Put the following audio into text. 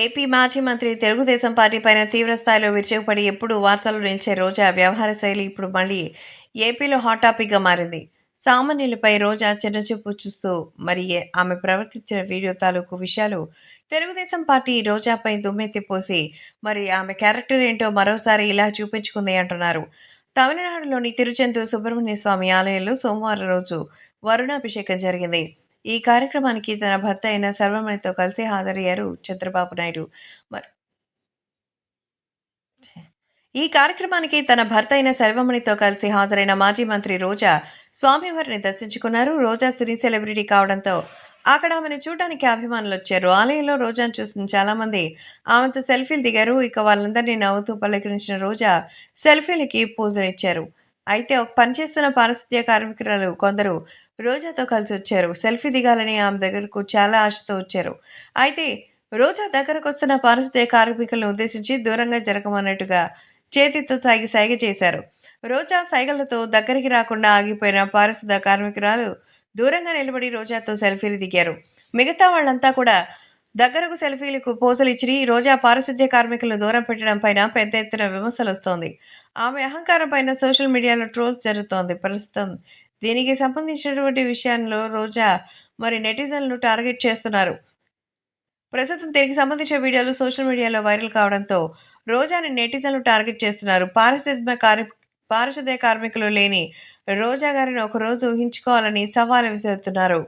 AP మాజీ మంత్రి Telugu Desam party పైన తీవ్రస్థాయిలో విరుచుకుపడి ఎప్పుడూ వార్తల్లో నిలిచే రోజా వ్యవహార శైలి ఇప్పుడు మళ్ళీ ఏపీలో హాట్ టాపిక్గా మారింది. సామాన్యులపై రోజా చిన్నచూపు చూస్తూ ఆమె ప్రవర్తించిన వీడియో తాలూకు విషయాలు తెలుగుదేశం పార్టీ రోజాపై దుమ్మెత్తిపోసి ఆమె క్యారెక్టర్ ఏంటో మరోసారి ఇలా చూపించుకుంది అంటున్నారు. తమిళనాడులోని తిరుచెంతూరు సుబ్రహ్మణ్య స్వామి ఆలయంలో సోమవారం రోజు వరుణాభిషేకం జరిగింది. ఈ కార్యక్రమానికి తన భర్త అయిన సర్వమణితో కలిసి హాజరయ్యారు చంద్రబాబు నాయుడు. మరి ఈ కార్యక్రమానికి తన భర్త అయిన సర్వమణితో కలిసి హాజరైన మాజీ మంత్రి రోజా స్వామివారిని దర్శించుకున్నారు. రోజా సినీ సెలబ్రిటీ కావడంతో అక్కడ ఆమెను చూడడానికి అభిమానులు వచ్చారు. ఆలయంలో రోజాను చూసిన చాలా మంది ఆమెతో సెల్ఫీలు దిగారు. ఇక వాళ్ళందరినీ నవ్వుతూ పలకరించిన రోజా సెల్ఫీలకి పోజులు ఇచ్చారు. అయితే ఒక పనిచేస్తున్న పారిశుద్ధ్య కార్మికురాలు కొందరు రోజాతో కలిసి వచ్చారు. సెల్ఫీ దిగాలని ఆమె దగ్గరకు చాలా ఆశతో వచ్చారు. అయితే రోజా దగ్గరకొస్తున్న పారిశుద్ధ్య కార్మికులను ఉద్దేశించి దూరంగా జరగమన్నట్టుగా చేతితో సైగ చేశారు. రోజా సైగలతో దగ్గరికి రాకుండా ఆగిపోయిన పారిశుద్ధ కార్మికురాలు దూరంగా నిలబడి రోజాతో సెల్ఫీలు దిగారు. మిగతా వాళ్ళంతా కూడా దగ్గరకు సెల్ఫీలకు పోజులిచ్చి రోజా పారిశుద్ధ్య కార్మికులను దూరం పెట్టడం పైన పెద్ద ఎత్తున విమర్శలొస్తోంది. ఆమె అహంకారం పైన సోషల్ మీడియాలో ట్రోల్స్ జరుగుతోంది. ప్రస్తుతం దీనికి సంబంధించినటువంటి విషయంలో రోజా నెటిజన్లు టార్గెట్ చేస్తున్నారు. ప్రస్తుతం దీనికి సంబంధించిన వీడియోలు సోషల్ మీడియాలో వైరల్ కావడంతో రోజాని నెటిజన్లు టార్గెట్ చేస్తున్నారు. పారిశుద్ధ్య కార్మికులు లేని రోజా గారిని ఒకరోజు ఊహించుకోవాలని సవాల్ విసురుతున్నారు.